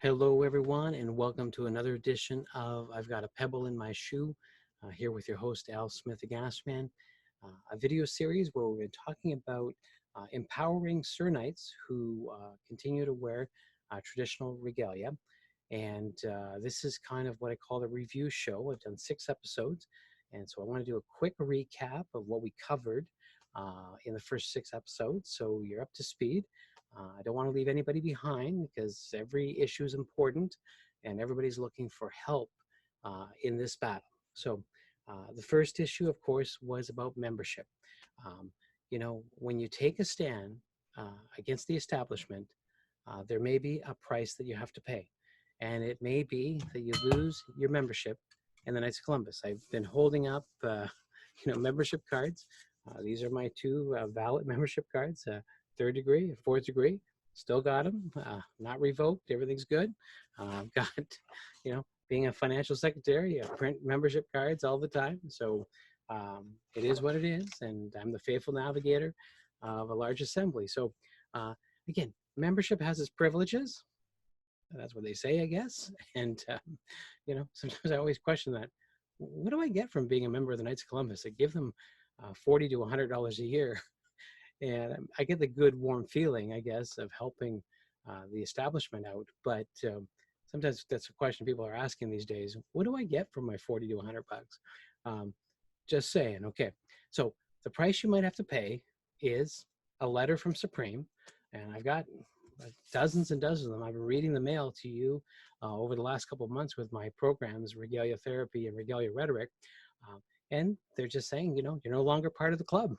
Hello, everyone, and welcome to another edition of I've Got a Pebble in My Shoe. Here with your host, Al Smith, the Gas Man, a video series where we've been talking about empowering Sir Knights who continue to wear traditional regalia. And this is kind of what I call the review show. I've done 6 episodes, and so I want to do a quick recap of what we covered in the first 6 episodes, so you're up to speed. I don't want to leave anybody behind because every issue is important and everybody's looking for help in this battle. So the first issue, of course, was about membership. Um, when you take a stand against the establishment, there may be a price that you have to pay. And it may be that you lose your membership in the Knights of Columbus. I've been holding up, membership cards. These are my 2 valid membership cards. 3rd degree, 4th degree, still got them, not revoked, everything's good. I've got, being a financial secretary, I print membership cards all the time. So it is what it is. And I'm the faithful navigator of a large assembly. So again, membership has its privileges. That's what they say, I guess. And, sometimes I always question that. What do I get from being a member of the Knights of Columbus? I give them $40 to $100 a year. And I get the good, warm feeling, I guess, of helping the establishment out. But sometimes that's a question people are asking these days. What do I get for my 40 to 100 bucks? Just saying. Okay. So the price you might have to pay is a letter from Supreme. And I've got dozens and dozens of them. I've been reading the mail to you over the last couple of months with my programs, Regalia Therapy and Regalia Rhetoric. And they're just saying, you're no longer part of the club.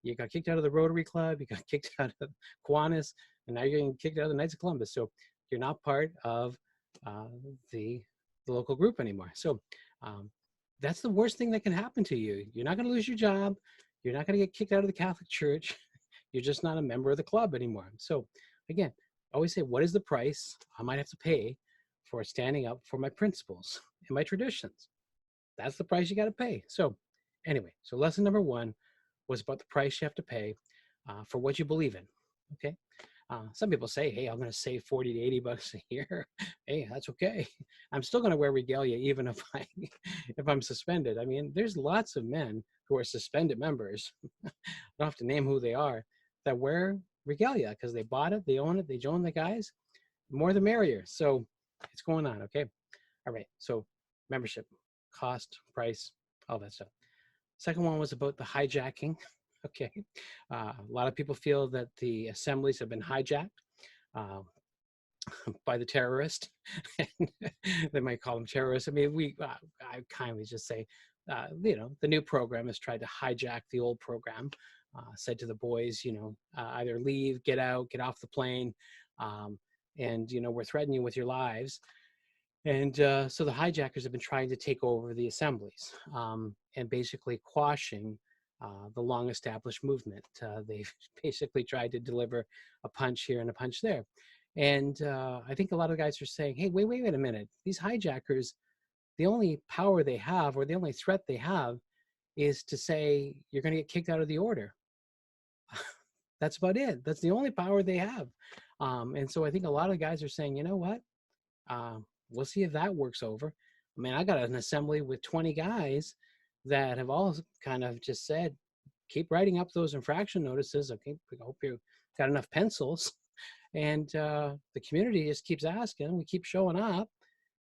You got kicked out of the Rotary Club, you got kicked out of Kiwanis, and now you're getting kicked out of the Knights of Columbus. So you're not part of the local group anymore. So that's the worst thing that can happen to you. You're not going to lose your job. You're not going to get kicked out of the Catholic Church. You're just not a member of the club anymore. So again, I always say, what is the price I might have to pay for standing up for my principles and my traditions? That's the price you got to pay. So anyway, so lesson number 1 was about the price you have to pay for what you believe in. Okay. Some people say, hey, I'm going to save 40 to 80 bucks a year. Hey, that's okay. I'm still going to wear regalia even if I'm suspended. I mean, there's lots of men who are suspended members. I don't have to name who they are, that wear regalia because they bought it, they own it, they join the guys. More the merrier. So it's going on. Okay. All right. So membership, cost, price, all that stuff. Second one was about the hijacking. Okay. A lot of people feel that the assemblies have been hijacked by the terrorist. They might call them terrorists. I mean, I kindly just say, the new program has tried to hijack the old program. Said to the boys, either leave, get out, get off the plane, and, we're threatening you with your lives. And so the hijackers have been trying to take over the assemblies and basically quashing the long-established movement. They've basically tried to deliver a punch here and a punch there. And I think a lot of guys are saying, hey, wait a minute. These hijackers, the only power they have or the only threat they have is to say, you're going to get kicked out of the order. That's about it. That's the only power they have. And so I think a lot of guys are saying, you know what? We'll see if that works over. I mean, I got an assembly with 20 guys that have all kind of just said, keep writing up those infraction notices. Okay, I hope you got enough pencils. And the community just keeps asking. We keep showing up.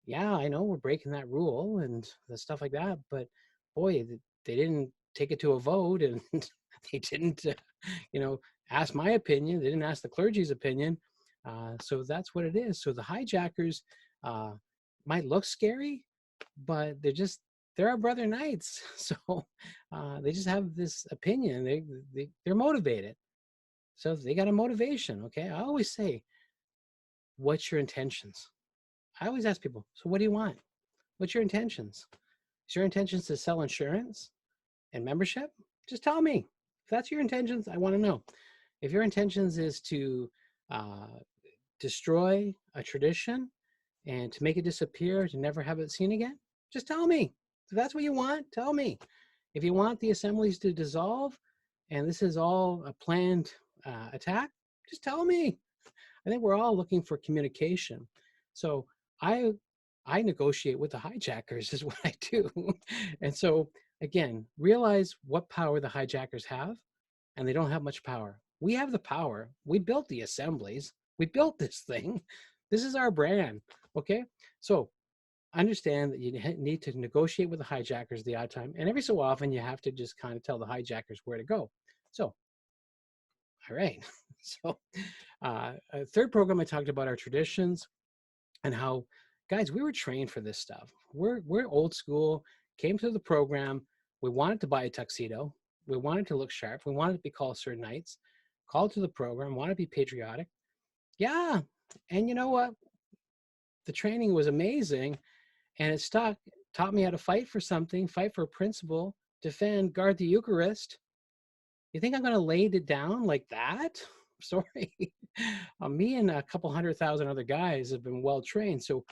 Yeah, I know we're breaking that rule and the stuff like that. But boy, they didn't take it to a vote, and they didn't, ask my opinion. They didn't ask the clergy's opinion. So that's what it is. So the hijackers might look scary, but they're our brother knights. So they just have this opinion. They're motivated. So they got a motivation. Okay. I always say, what's your intentions? I always ask people, so what do you want? What's your intentions? Is your intentions to sell insurance and membership? Just tell me. If that's your intentions, I want to know. If your intentions is to destroy a tradition and to make it disappear, to never have it seen again, just tell me. If that's what you want, tell me. If you want the assemblies to dissolve and this is all a planned attack, just tell me. I think we're all looking for communication. So I I negotiate with the hijackers is what I do. And so again, realize what power the hijackers have, and they don't have much power. We have the power. We built the assemblies. We built this thing. This is our brand. Okay. So understand that you need to negotiate with the hijackers the odd time. And every so often, you have to just kind of tell the hijackers where to go. So, all right. So, third program, I talked about our traditions and how, guys, we were trained for this stuff. We're old school, came to the program. We wanted to buy a tuxedo. We wanted to look sharp. We wanted to be called Sir Knights, called to the program, wanted to be patriotic. Yeah. And you know what? The training was amazing, and it taught me how to fight for something, fight for a principle, defend, guard the Eucharist. You think I'm going to lay it down like that? Sorry. Me and a couple 100,000 other guys have been well trained. So,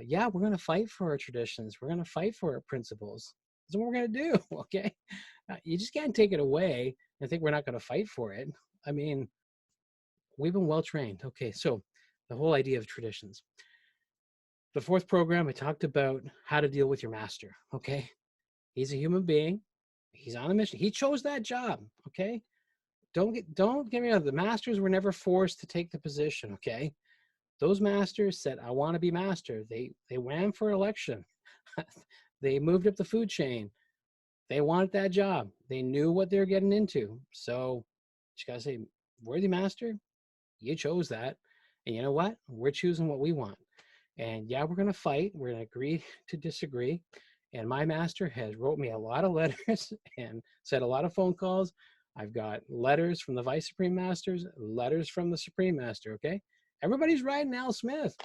yeah, we're going to fight for our traditions. We're going to fight for our principles. That's what we're going to do. Okay. You just can't take it away and think we're not going to fight for it. I mean, we've been well trained. Okay. So, the whole idea of traditions. The fourth program, I talked about how to deal with your master. Okay. He's a human being. He's on a mission. He chose that job. Okay. Don't get me wrong. The masters were never forced to take the position. Okay. Those masters said, I want to be master. They ran for election. They moved up the food chain. They wanted that job. They knew what they were getting into. So you gotta say, worthy master, you chose that. And you know what? We're choosing what we want. And yeah, we're going to fight. We're going to agree to disagree. And my master has wrote me a lot of letters and said a lot of phone calls. I've got letters from the Vice Supreme Masters, letters from the Supreme Master, okay? Everybody's writing Al Smith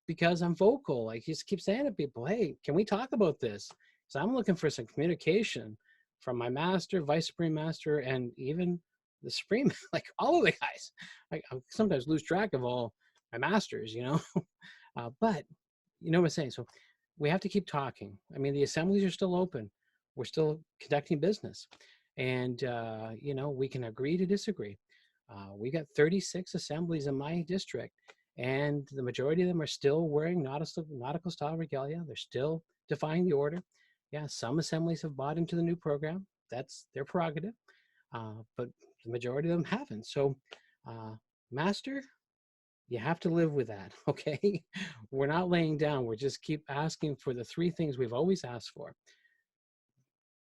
because I'm vocal. Like, he just keeps saying to people, hey, can we talk about this? So I'm looking for some communication from my master, Vice Supreme Master, and even the Supreme, like all of the guys. I sometimes lose track of all my masters, you know? But you know what I'm saying? So we have to keep talking. I mean, the assemblies are still open. We're still conducting business. And, you know, we can agree to disagree. We got 36 assemblies in my district, and the majority of them are still wearing nautical style regalia. They're still defying the order. Yeah, some assemblies have bought into the new program. That's their prerogative. But the majority of them haven't. So, Master, you have to live with that, okay? We're not laying down. We're just keep asking for the three things we've always asked for.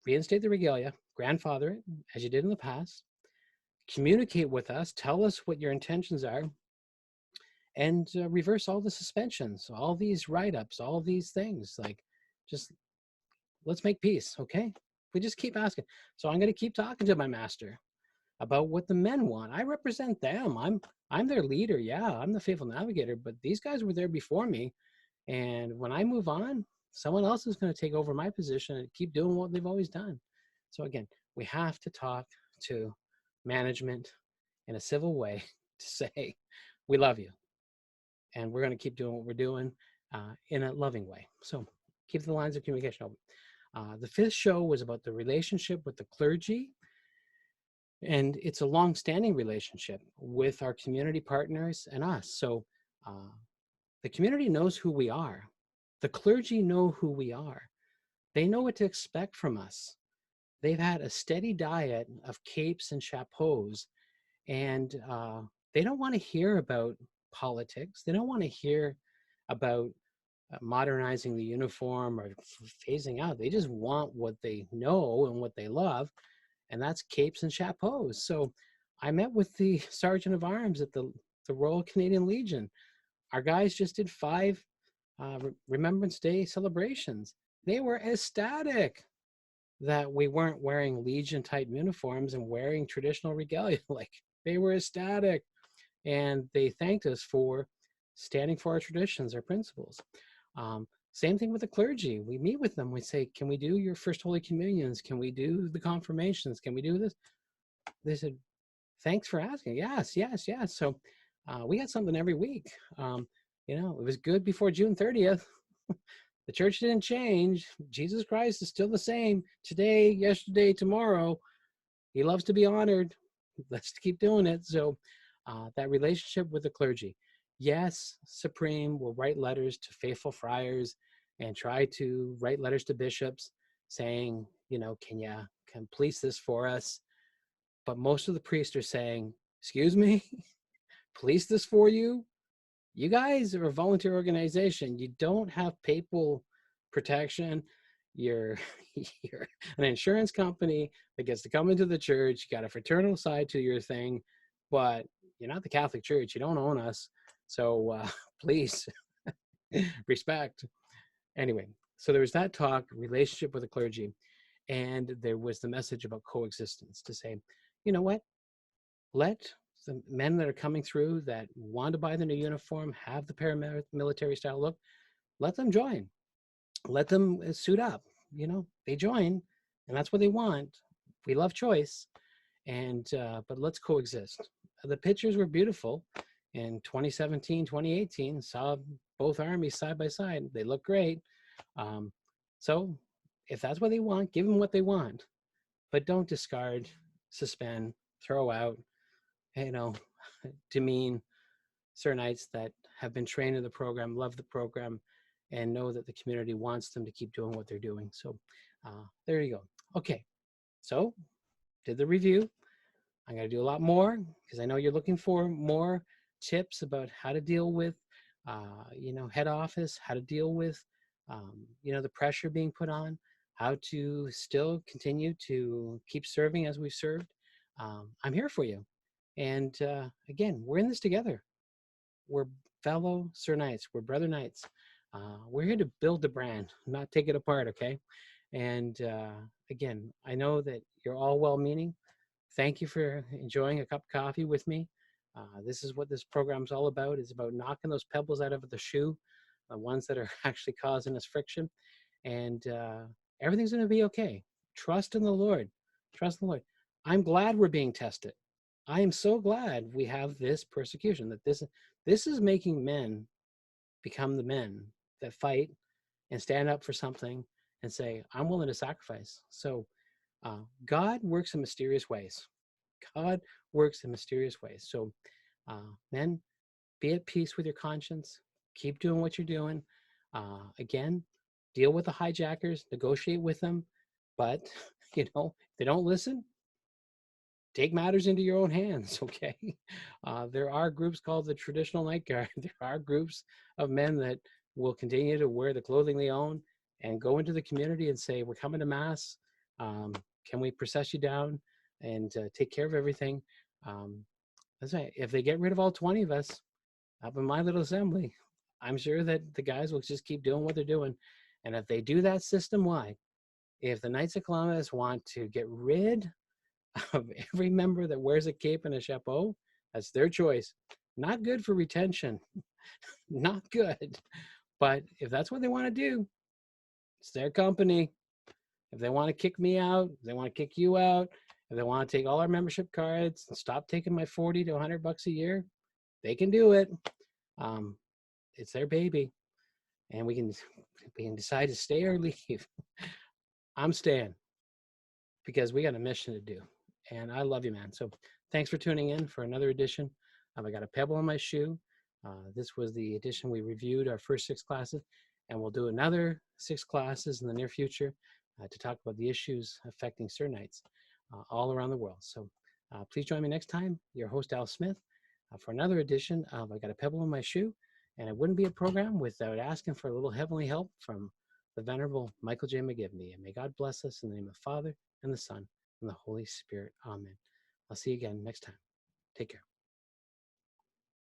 Reinstate the regalia, grandfather it, as you did in the past. Communicate with us. Tell us what your intentions are. And reverse all the suspensions, all these write-ups, all these things. Like, just let's make peace, okay? We just keep asking. So I'm going to keep talking to my master about what the men want. I represent them. I'm their leader. Yeah, I'm the faithful navigator, but these guys were there before me. And when I move on, someone else is going to take over my position and keep doing what they've always done. So again, we have to talk to management in a civil way to say, we love you. And we're going to keep doing what we're doing in a loving way. So keep the lines of communication open. The fifth show was about the relationship with the clergy. And it's a long-standing relationship with our community partners and us. So the community knows who we are. The clergy know who we are. They know what to expect from us. They've had a steady diet of capes and chapeaux, and they don't want to hear about politics. They don't want to hear about modernizing the uniform or phasing out. They just want what they know and what they love, and that's capes and chapeaux. So I met with the Sergeant of Arms at the Royal Canadian Legion. Our guys just did 5 Remembrance Day celebrations. They were ecstatic that we weren't wearing Legion type uniforms and wearing traditional regalia. Like, they were ecstatic, and they thanked us for standing for our traditions, our principles. Same thing with the clergy. We meet with them. We say, can we do your first Holy Communions? Can we do the confirmations? Can we do this? They said, thanks for asking. Yes, yes, yes. So we got something every week. You know, it was good before June 30th. The church didn't change. Jesus Christ is still the same today, yesterday, tomorrow. He loves to be honored. Let's keep doing it. So that relationship with the clergy. Yes, Supreme will write letters to faithful friars and try to write letters to bishops saying, can you police this for us? But most of the priests are saying, excuse me, police this for you? You guys are a volunteer organization. You don't have papal protection. You're, you're an insurance company that gets to come into the church. You got a fraternal side to your thing, but you're not the Catholic Church. You don't own us. So please respect. Anyway, so there was that talk, relationship with the clergy, and there was the message about coexistence to say, you know what? Let the men that are coming through that want to buy the new uniform, have the paramilitary style look, let them join. Let them suit up. They join, and that's what they want. We love choice, and but let's coexist. The pictures were beautiful in 2017, 2018. Saw both armies side by side. They look great. So if that's what they want, give them what they want, but don't discard, suspend, throw out, demean Sir Knights that have been trained in the program, love the program, and know that the community wants them to keep doing what they're doing. So there you go. Okay, so did the review. I'm going to do a lot more because I know you're looking for more tips about how to deal with, head office, how to deal with, the pressure being put on, how to still continue to keep serving as we've served. I'm here for you. And again, we're in this together. We're fellow Sir Knights. We're brother Knights. We're here to build the brand, not take it apart, okay? And again, I know that you're all well-meaning. Thank you for enjoying a cup of coffee with me. This is what this program's all about. It's about knocking those pebbles out of the shoe, the ones that are actually causing us friction. And everything's going to be okay. Trust in the Lord. Trust in the Lord. I'm glad we're being tested. I am so glad we have this persecution, that this is making men become the men that fight and stand up for something and say, I'm willing to sacrifice. So God works in mysterious ways. God works in mysterious ways. So men, be at peace with your conscience. Keep doing what you're doing. Again, deal with the hijackers, negotiate with them. But, if they don't listen, take matters into your own hands, okay? There are groups called the Traditional Night Guard. There are groups of men that will continue to wear the clothing they own and go into the community and say, we're coming to Mass. Can we process you down and take care of everything? That's right. If they get rid of all 20 of us up in my little assembly, I'm sure that the guys will just keep doing what they're doing. And if they do that system-wide, if the Knights of Columbus want to get rid of every member that wears a cape and a chapeau, that's their choice. Not good for retention. Not good. But if that's what they want to do, it's their company. If they want to kick me out, if they want to kick you out, if they want to take all our membership cards and stop taking my 40 to 100 bucks a year, they can do it. It's their baby, and we can decide to stay or leave. I'm staying because we got a mission to do, and I love you, man. So thanks for tuning in for another edition. I got a pebble on my shoe. This was the edition we reviewed our first 6 classes, and we'll do another 6 classes in the near future to talk about the issues affecting Sir Knights all around the world. So please join me next time, your host, Al Smith, for another edition of I Got a Pebble in My Shoe. And it wouldn't be a program without asking for a little heavenly help from the Venerable Michael J. McGivney. And may God bless us in the name of the Father, and the Son, and the Holy Spirit. Amen. I'll see you again next time. Take care.